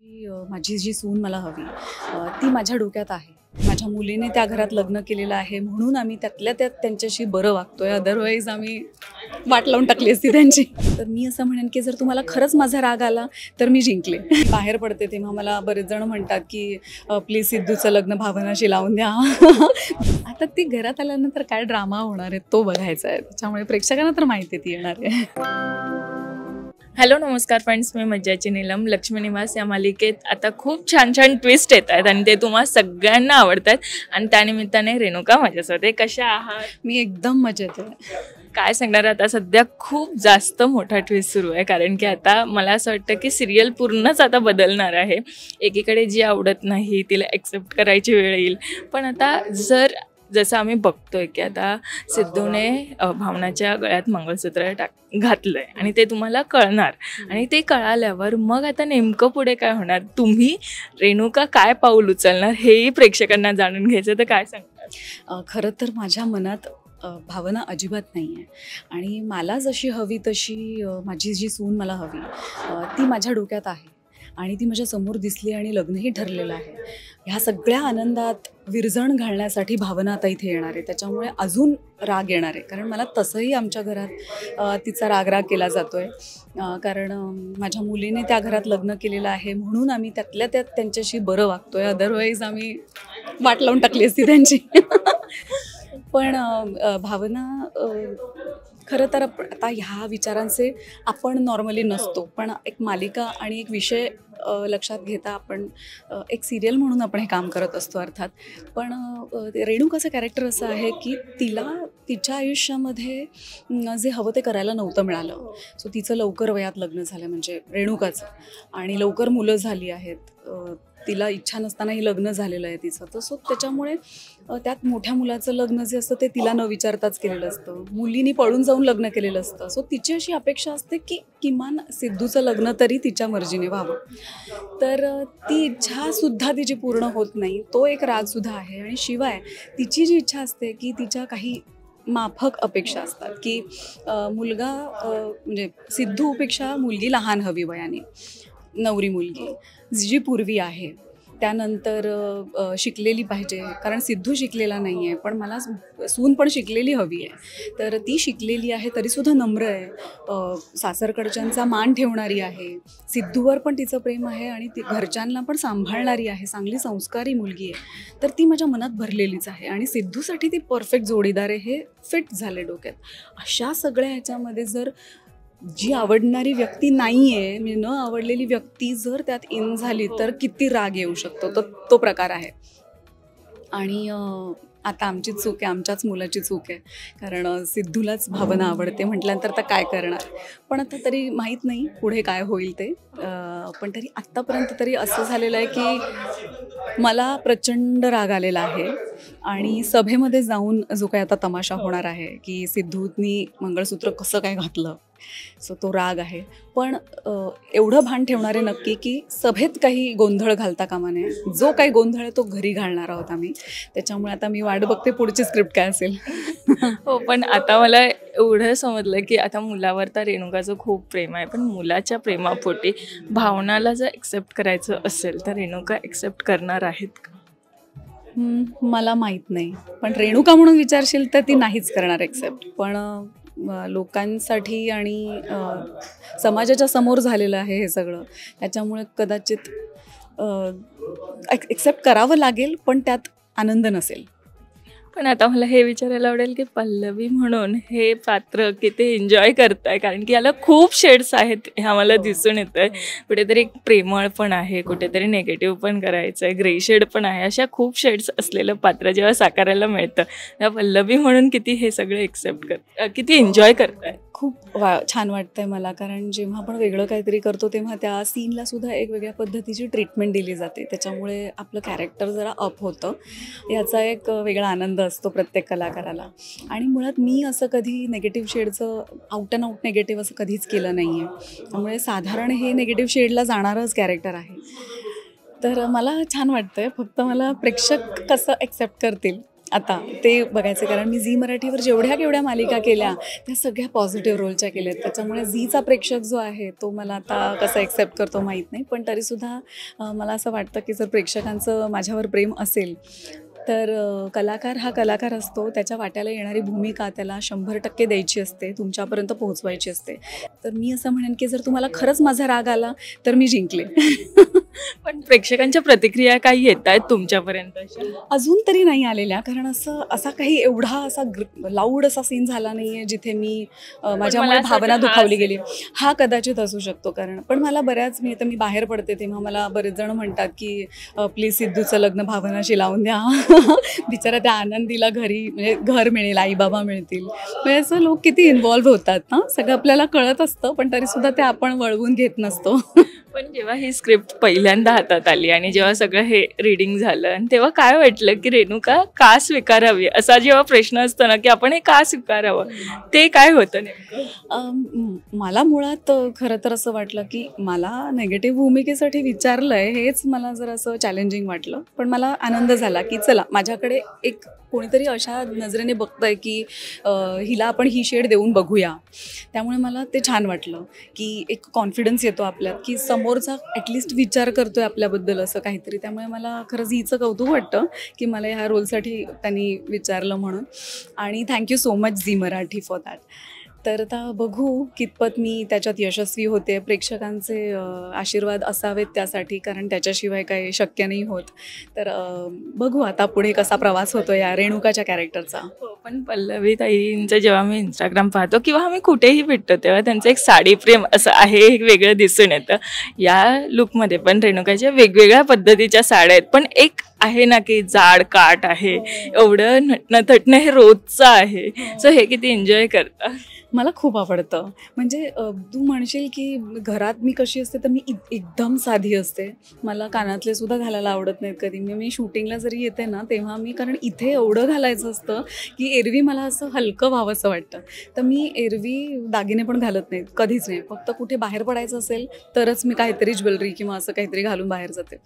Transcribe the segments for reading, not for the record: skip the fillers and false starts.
माझी जी सून मला हवी ती माझ्या डोक्यात आहे. माझ्या मुलीने त्या घरात लग्न केलेलं आहे म्हणून आम्ही त्यातल्या त्यात त्यांच्याशी बरं वागतोय, अदरवाईज आम्ही वाट लावून टाकली असती त्यांची. तर मी असं म्हणेन की जर तुम्हाला खरंच माझा राग आला तर मी जिंकले. बाहेर पडते तेव्हा मला बरेच जण म्हणतात की प्लीज सिद्धूचं लग्न भावनाशी लावून द्या. आता ती घरात आल्यानंतर काय ड्रामा होणार आहे तो बघायचा आहे, त्याच्यामुळे प्रेक्षकांना तर माहिती ती येणार आहे. हॅलो नमस्कार फ्रेंड्स, मी मज्जाची नीलम. लक्ष्मी निवास या मालिकेत आता खूप छान छान ट्विस्ट येत आहेत आणि ते तुम्हाला सगळ्यांना आवडतात. आणि त्यानिमित्ताने रेणुका माझ्यासोबत आहे. कशा आहात? मी एकदम मजेत आहे. काय सांगणार, आता सध्या खूप जास्त मोठा ट्विस्ट सुरू आहे, कारण की आता मला असं वाटतं की सिरियल पूर्णच आता बदलणार आहे. एकीकडे जी आवडत नाही तिला ॲक्सेप्ट करायची वेळ येईल, पण आता जसं आम्ही बघतोय की आता सिद्धूने भावनाच्या गळ्यात मंगळसूत्र घातलंय आणि ते तुम्हाला कळणार. आणि ते कळाल्यावर मग आता नेमकं पुढे काय होणार, तुम्ही रेणुका काय पाऊल उचलणार हेही प्रेक्षकांना जाणून घ्यायचं. तर काय सांगणार? खरं तर माझ्या मनात भावना अजिबात नाही आहे आणि मला जशी हवी तशी माझी जी सून मला हवी ती माझ्या डोक्यात आहे आणि ती माझ्या समोर दिसली आणि लग्नही ठरलेलं आहे. ह्या सगळ्या आनंदात विरजण घालण्यासाठी भावना आता इथे येणार आहे, त्याच्यामुळे अजून राग येणार आहे. कारण मला तसंही आमच्या घरात तिचा राग केला जातो आहे, कारण माझ्या मुलीने त्या घरात लग्न केलेलं आहे म्हणून आम्ही त्यातल्या त्यात त्यांच्याशी बरं वागतोय, अदरवाईज आम्ही वाट लावून टाकली असती त्यांची. पण भावना खरं तर आता ह्या विचारांचे आपण नॉर्मली नसतो, पण एक मालिका आणि एक विषय लक्षात घेता आपण एक सिरियल म्हणून आपण हे काम करत असतो अर्थात. पण रेणुकाचं कॅरेक्टर असं आहे की तिला तिच्या आयुष्यामध्ये जे हवं ते करायला नव्हतं मिळालं. सो तिचं लवकर वयात लग्न झालं म्हणजे रेणुकाचं, आणि लवकर मुलं झाली आहेत. तिला इच्छा नसतानाही लग्न झालेलं आहे तिचं. तर सो त्याच्यामुळे त्यात मोठ्या मुलाचं लग्न जे असतं ते तिला न विचारताच केलेलं असतं. मुलीनी पळून जाऊन लग्न केलेलं असतं. सो तिची अशी अपेक्षा असते की किमान सिद्धूचं लग्न तरी तिच्या मर्जीने व्हावं. तर ती इच्छासुद्धा तिची पूर्ण होत नाही, तो एक रागसुद्धा आहे. आणि शिवाय तिची जी इच्छा असते की तिच्या काही माफक अपेक्षा असतात की मुलगा म्हणजे सिद्धूपेक्षा मुलगी लहान हवी वयाने, नवरी मुलगी जी पूर्वी आहे, त्यानंतर शिकलेली पाहिजे, कारण सिद्धू शिकलेला नाही आहे पण मला सून पण शिकलेली हवी आहे. तर ती शिकलेली आहे तरीसुद्धा नम्र आहे, सासरकडच्यांचा मान ठेवणारी आहे, सिद्धूवर पण तिचं प्रेम आहे आणि ती घरच्यांना पण सांभाळणारी आहे, चांगली संस्कारी मुलगी आहे. तर ती माझ्या मनात भरलेलीच आहे आणि सिद्धूसाठी ती परफेक्ट जोडीदार आहे हे फिट झाले डोक्यात. अशा सगळ्या ह्याच्यामध्ये जर जी आवडणारी व्यक्ती नाही आहे, म्हणजे न आवडलेली व्यक्ती जर त्यात इन झाली तर किती राग येऊ शकतो, तो प्रकार आहे. आणि आता आमचीच चूक आहे, आमच्याच मुलाची चूक आहे, कारण सिद्धूलाच भावना आवडते म्हटल्यानंतर तर काय करणार. पण आता तरी माहीत नाही पुढे काय होईल ते. पण तरी आत्तापर्यंत तरी असं झालेलं आहे की मला प्रचंड राग आलेला आहे. आणि सभेमध्ये जाऊन जो काही आता तमाशा होणार आहे की सिद्धूनी मंगळसूत्र कसं काय घातलं, सो तो राग आहे. पण एवढं भान ठेवणारे नक्की की सभेत काही गोंधळ घालता कामा नये. जो काही गोंधळ आहे तो घरी घालणार आहोत आम्ही, त्याच्यामुळे आता मी वाट बघते पुढची स्क्रिप्ट काय असेल. हो, पण आता मला एवढं समजलं की आता मुलावर तर रेणुकाचं खूप प्रेम आहे, पण मुलाच्या प्रेमापोटी भावनाला जर ॲक्सेप्ट करायचं असेल तर रेणुका ॲक्सेप्ट करणार आहेत का? मला माहीत नाही, पण रेणुका म्हणून विचारशील तर ती नाहीच करणार ॲक्सेप्ट. पण लोकांसाठी आणि समाजाच्या समोर झालेलं आहे हे सगळं, त्याच्यामुळे कदाचित ॲक्सेप्ट करावं लागेल, पण त्यात आनंद नसेल. पण आता मला हे विचारायला आवडेल की पल्लवी म्हणून हे पात्र किती एन्जॉय करताय, कारण की याला खूप शेड्स आहेत हे आम्हाला दिसून येत आहे. कुठेतरी प्रेमळ पण आहे, कुठेतरी निगेटिव्ह पण करायचं आहे, ग्रे शेड पण आहे. अशा खूप शेड्स असलेलं पात्र जेव्हा साकारायला मिळतं तेव्हा पल्लवी म्हणून किती हे सगळं एक्सेप्ट किती एन्जॉय करताय. खूप छान वाटतंय मला, कारण जेव्हा आपण वेगळं काहीतरी करतो तेव्हा त्या सीनला सुद्धा एक वेगळ्या पद्धतीची ट्रीटमेंट दिली जाते, त्याच्यामुळे आपलं कॅरेक्टर जरा अप होतं. याचा एक वेगळा आनंद असतो प्रत्येक कलाकाराला. आणि मुळात मी असं कधी नेगेटिव्ह शेडचं आउट अँड आउट नेगेटिव्ह असं कधीच केलं नाही आहे, त्यामुळे साधारण हे नेगेटिव्ह शेडला जाणारच कॅरेक्टर आहे. तर मला छान वाटतं आहे, फक्त मला प्रेक्षक कसं ॲक्सेप्ट करतील आता ते बघायचं, कारण मी झी मराठीवर जेवढ्या केवढ्या मालिका केल्या त्या सगळ्या पॉझिटिव्ह रोलच्या केल्यात. त्याच्यामुळे झीचा प्रेक्षक जो आहे तो मला आता कसं ॲक्सेप्ट करतो माहीत नाही, पण तरीसुद्धा मला असं वाटतं की जर प्रेक्षकांचं माझ्यावर प्रेम असेल तर कलाकार हा कलाकार असतो, त्याच्या वाट्याला येणारी भूमिका त्याला 100% द्यायची असते, तुमच्यापर्यंत पोहोचवायची असते. तर मी असं म्हणेन की जर तुम्हाला खरंच माझा राग आला तर मी जिंकले. पण प्रेक्षकांच्या प्रतिक्रिया काही येत आहेत तुमच्यापर्यंत अशा? अजून तरी नाही आलेल्या, कारण असा काही एवढा असा लाऊड असा सीन झाला नाही आहे जिथे माझ्यामुळे असं भावना वाटतं, दुखावली गेली. हा कदाचित असू शकतो, कारण पण मला मी बाहेर पडते तेव्हा मला बरेच जण म्हणतात की प्लीज सिद्धूचं लग्न भावनाशी लावून द्या. बिचारा त्या आनंदीला घरी म्हणजे घर मिळेल, आई बाबा मिळतील. म्हणजे असं लोक किती इन्व्हॉल्व्ह होतात ना, सगळं आपल्याला कळत असतं पण तरीसुद्धा ते आपण वळवून घेत नसतो. पण जेव्हा ही स्क्रिप्ट पहिल्यांदा हातात आली आणि जेव्हा सगळं हे रीडिंग झालं आणि तेव्हा काय वाटलं की रेणुका का स्वीकारावी, असा जेव्हा प्रश्न असतो ना की आपण हे का स्वीकारावं, ते काय होतं नेमकं? मला मुळात खरं तर असं वाटलं की मला नेगेटिव्ह भूमिकेसाठी विचारलं आहे हेच मला जर असं चॅलेंजिंग वाटलं. पण मला आनंद झाला की चला माझ्याकडे एक कोणीतरी अशा नजरेने बघतंय की हिला आपण ही शेड देऊन बघूया. त्यामुळे मला ते छान वाटलं की एक कॉन्फिडन्स येतो आपल्यात की समोरचा ॲटलिस्ट विचार करतोय आपल्याबद्दल असं काहीतरी. त्यामुळे मला खरंच हिचं कौतुक वाटतं की मला ह्या रोलसाठी त्यांनी विचारलं म्हणून. आणि thank you so much Zee Marathi for that. तर आता बघू कितपत मी त्याच्यात यशस्वी होते. प्रेक्षकांचे आशीर्वाद असावेत त्यासाठी, कारण त्याच्याशिवाय काही शक्य नाही होत. तर बघू आता पुढे कसा प्रवास होतो या रेणुकाच्या कॅरेक्टरचा. हो, पण पल्लवी ताईंचं जेव्हा मी इंस्टाग्राम पाहतो किंवा आम्ही कुठेही भेटतो तेव्हा त्यांचं एक साडी प्रेम असं आहे, एक वेगळं दिसून येतं. या लुकमध्ये पण रेणुकाच्या वेगवेगळ्या पद्धतीच्या साड्या आहेत, पण एक आहे ना की जाड काठ आहे, एवढं नटणं थटणं हे रोजचं आहे. सो हे किती एन्जॉय करता? मला खूप आवडतं. म्हणजे तू म्हणशील की घरात मी कशी असते तर मी एकदम साधी असते. मला कानातले सुद्धा घालायला आवडत नाहीत कधी. मी शूटिंगला जरी येते ना तेव्हा कारण इथे एवढं घालायचं असतं की एरवी मला असं हलकं व्हावं असं वाटतं. तर मी एरवी दागिने पण घालत नाहीत, कधीच नाही. फक्त कुठे बाहेर पडायचं असेल तरच मी काहीतरी ज्वेलरी किंवा असं काहीतरी घालून बाहेर जाते.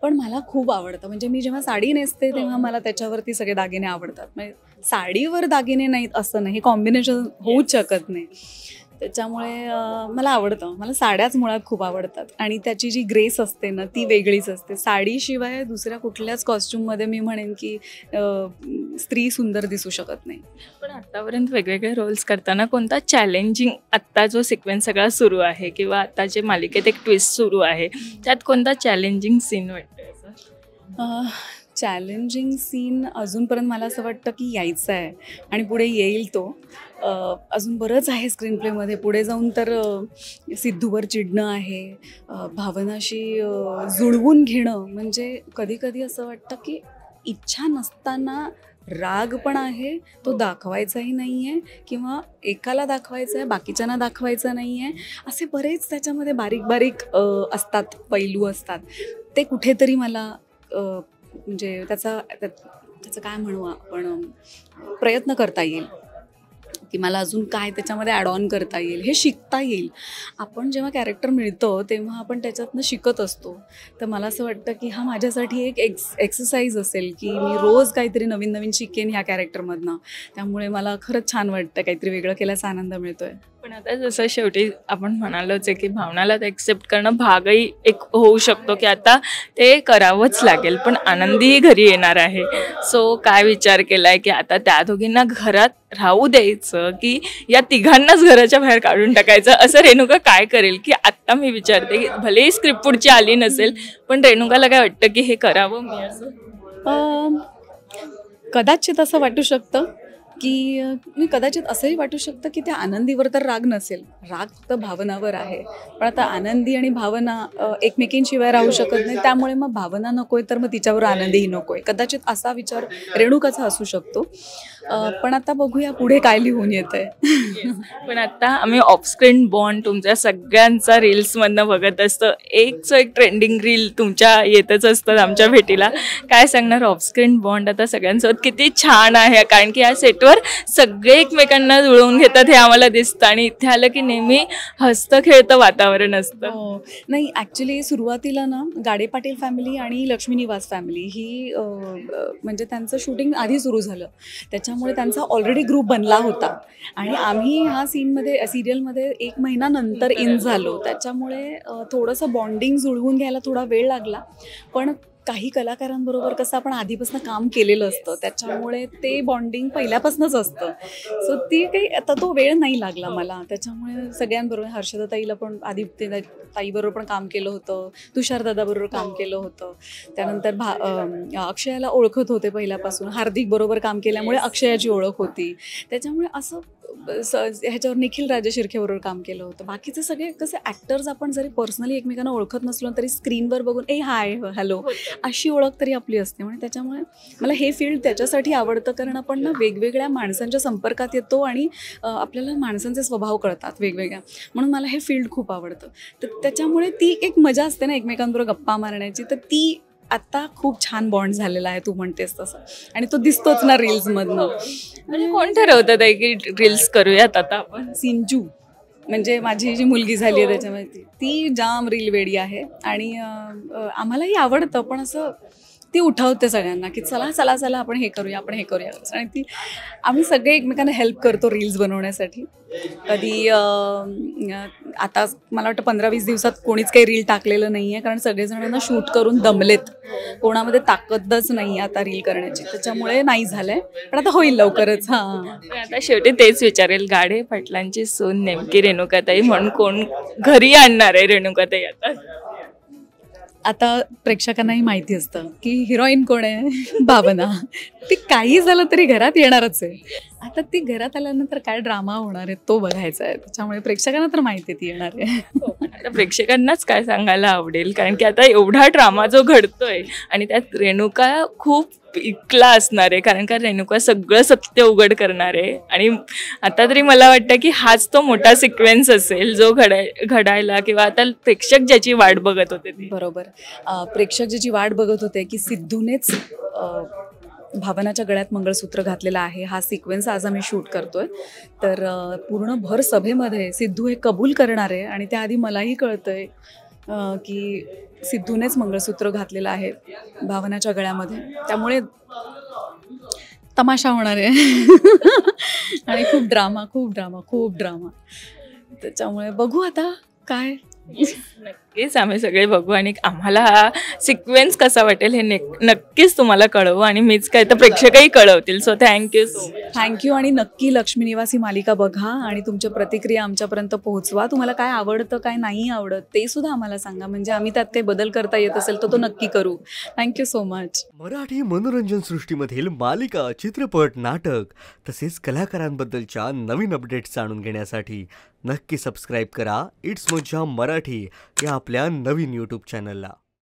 पण मला खूप आवडतं. म्हणजे मी जेव्हा साडी नेसते तेव्हा मला त्याच्यावरती सगळे दागिने आवडतात. म्हणजे साडीवर दागिने नाहीत असं नाही, हे कॉम्बिनेशन होऊच शकत नाही. त्याच्यामुळे मला आवडतं. मला साड्याच मुळात खूप आवडतात आणि त्याची जी ग्रेस असते ना ती वेगळीच असते. साडीशिवाय दुसऱ्या कुठल्याच कॉस्ट्यूममध्ये मी म्हणेन की स्त्री सुंदर दिसू शकत नाही. पण आत्तापर्यंत वेगवेगळे रोल्स करताना कोणता चॅलेंजिंग, आत्ता जो सिक्वेन्स सगळा सुरू आहे किंवा आता जे मालिकेत एक ट्विस्ट सुरू आहे त्यात कोणता चॅलेंजिंग सीन वाटतं असं? चॅलेंजिंग सीन अजूनपर्यंत मला असं वाटतं की यायचं आहे आणि पुढे येईल तो. अजून बरंच आहे स्क्रीन प्लेमध्ये. पुढे जाऊन तर सिद्धूवर चिडणं आहे, भावनाशी जुळवून घेणं. म्हणजे कधी कधी असं वाटतं की इच्छा नसताना राग पण आहे, तो दाखवायचाही नाही आहे किंवा एकाला दाखवायचा आहे बाकीच्यांना दाखवायचा नाही आहे. असे बरेच त्याच्यामध्ये बारीक बारीक असतात, पैलू असतात. ते कुठेतरी मला म्हणजे त्याचं काय म्हणू आपण, प्रयत्न करता येईल की मला अजून काय त्याच्यामध्ये ॲड ऑन करता येईल, हे शिकता येईल. आपण जेव्हा कॅरेक्टर मिळतं तेव्हा आपण त्याच्यातनं शिकत असतो. तर मला असं वाटतं की हा माझ्यासाठी एक एक्सरसाइज असेल की मी रोज काहीतरी नवीन नवीन शिकेन ह्या कॅरेक्टरमधनं. त्यामुळे मला खरंच छान वाटतं, काहीतरी वेगळं केल्याचा आनंद मिळतो आहे. पण आता जसं शेवटी आपण म्हणालोच आहे की भावनाला ते ॲक्सेप्ट करणं भागही एक होऊ शकतो की आता ते करावंच लागेल. पण आनंदीही घरी येणार आहे. सो काय विचार केला आहे की आता त्या दोघींना घरात राहू द्यायचं की या तिघांनाच घराच्या बाहेर काढून टाकायचं, असं रेणुका काय करेल? की आत्ता मी विचारते की भलेही स्क्रिप्ट पुढची आली नसेल पण रेणुकाला काय वाटतं की हे करावं मी असं? कदाचित असं वाटू शकतं की मी कदाचित असंही वाटू शकतं की त्या आनंदीवर तर राग नसेल, राग फक्त भावनावर आहे. पण आता आनंदी आणि भावना एकमेकींशिवाय राहू शकत नाही. त्यामुळे मग भावना नको आहे तर मग तिच्यावर आनंदीही नको आहे. कदाचित असा विचार रेणुकाचा असू शकतो. पण आता बघूया पुढे काय लिहून येत आहे. पण आता आम्ही ऑफस्क्रीन बॉन्ड तुमच्या सगळ्यांचा रील्समधनं बघत असतो. एक ट्रेंडिंग रील तुमच्या येतच असतात आमच्या भेटीला. काय सांगणार ऑफस्क्रीन बॉन्ड आता सगळ्यांसोबत किती छान आहे? कारण की या सेटवर सेटवर सगळे एकमेकांना जुळवून घेतात हे आम्हाला दिसतं आणि इथे आलं की नेहमी हसतं खेळतं वातावरण असतं. हो. नाही ॲक्च्युली सुरुवातीला ना गाडे पाटील फॅमिली आणि लक्ष्मी निवास फॅमिली ही म्हणजे त्यांचं शूटिंग आधी सुरू झालं, त्याच्यामुळे त्यांचा ऑलरेडी ग्रुप बनला होता आणि आम्ही ह्या सिरियलमध्ये 1 महिना नंतर इन झालो, त्याच्यामुळे थोडंसं बॉन्डिंग जुळवून घ्यायला थोडा वेळ लागला. पण काही कलाकारांबरोबर कसं आपण आधीपासून काम केलेलं असतं, त्याच्यामुळे ते बॉन्डिंग पहिल्यापासूनच असतं. सो ती काही आता तो वेळ नाही लागला मला. त्याच्यामुळे सगळ्यांबरोबर हर्षदा ताईला पण आधी ते ताईबरोबर पण काम केलं होतं, तुषार दादाबरोबर काम केलं होतं. त्यानंतर अक्षयाला ओळखत होते पहिल्यापासून, हार्दिक बरोबर काम केल्यामुळे अक्षयाची ओळख होती. त्याच्यामुळे असं ह्याच्यावर निखिल राजशिर्केबरोबर काम केलं होतं. बाकीचे सगळे कसे ॲक्टर्स आपण जरी पर्सनली एकमेकांना ओळखत नसलो तरी स्क्रीनवर बघून हाय हॅलो अशी ओळख तरी आपली असते. म्हणजे त्याच्यामुळे मला हे फील्ड त्याच्यासाठी आवडतं, कारण आपण ना वेगवेगळ्या माणसांच्या संपर्कात येतो आणि आपल्याला माणसांचे स्वभाव कळतात वेगवेगळ्या, म्हणून मला हे फील्ड खूप आवडतं. तर त्याच्यामुळे ती एक मजा असते ना एकमेकांबरोबर गप्पा मारण्याची, तर ती आत्ता खूप छान बॉन्ड झालेला आहे तू म्हणतेस तसं, आणि तो दिसतोच ना रील्समधनं. म्हणजे कोण ठरवतं ताई की रील्स करूयात आता आपण? सिंजू म्हणजे माझी जी मुलगी झाली आहे त्याच्यामध्ये ती जाम रील वेडी आहे आणि आम्हालाही आवडतं, पण असं ती उठवते सगळ्यांना की चला चला चला आपण हे करूया आणि ती आम्ही सगळे एकमेकांना हेल्प करतो रील्स बनवण्यासाठी. कधी आता मला वाटतं 15-20 दिवसात कोणीच काही रील टाकलेलं नाही आहे, कारण सगळेजणांना शूट करून दमलेत, कोणामध्ये ताकदच नाही आहे आता रील करण्याची, त्याच्यामुळे नाही झालं आहे, पण आता होईल लवकरच. हां, आता शेवटी तेच विचारेल, गाडे पाटलांची सून नेमकी रेणुकाताई म्हणून कोण घरी आणणार आहे रेणुकाताई आता? आता प्रेक्षकांनाही माहिती असतं की हिरोईन कोण आहे, भावना. ती काही झालं तरी घरात येणारच आहे. आता ती घरात आल्यानंतर काय ड्रामा होणार आहे तो बघायचा आहे, त्याच्यामुळे प्रेक्षकांना तर माहिती ती येणार आहे. आता प्रेक्षकांनाच काय सांगायला आवडेल, कारण की आता एवढा ड्रामा जो घडतोय आणि त्यात रेणुका खूप इकला असणार आहे, कारण का रेणुका सगळं सत्य उघड करणार आहे. आणि आता तरी मला वाटतं की हाच तो मोठा सिक्वेन्स असेल जो घडायला किंवा आता प्रेक्षक ज्याची वाट बघत होते ती. बरोबर. प्रेक्षक ज्याची वाट बघत होते की सिद्धूनेच भावनाच्या गळ्यात मंगळसूत्र घातलेलं आहे, हा सिक्वेन्स आज आम्ही शूट करतोय. तर पूर्ण भर सभेमध्ये सिद्धू हे कबूल करणार आहे आणि त्याआधी मलाही कळतंय की सिद्धूनेच मंगळसूत्र घातलेलं आहे भावनाच्या गळ्यामध्ये, त्यामुळे तमाशा होणार आहे. आणि खूप ड्रामा. त्याच्यामुळे बघू आता काय. नक्कीच आम्ही सगळे बघू आणि आम्हाला हा सिक्वेन्स कसा वाटेल हे नक्कीच तुम्हाला कळवू आणि मीच काय तर प्रेक्षकही कळवतील. So thank you so much. Thank you. आणि नक्की लक्ष्मी निवास ही मालिका बघा आणि तुमच्या प्रतिक्रिया आमच्यापर्यंत पोहोचवा. तुम्हाला काय आवडतं काय नाही आवडत ते सुद्धा आम्हाला सांगा, म्हणजे आम्ही त्यात काही बदल करता येत असेल तर तो नक्की करू. Thank you so much. मराठी मनोरंजन सृष्टीमधील मालिका, चित्रपट, नाटक तसेच कलाकारांबद्दलच्या नवीन अपडेट्स जाणून घेण्यासाठी नक्की सबस्क्राईब करा इट्स मज्जा मराठी या आपल्या नवीन यूट्यूब चॅनलला.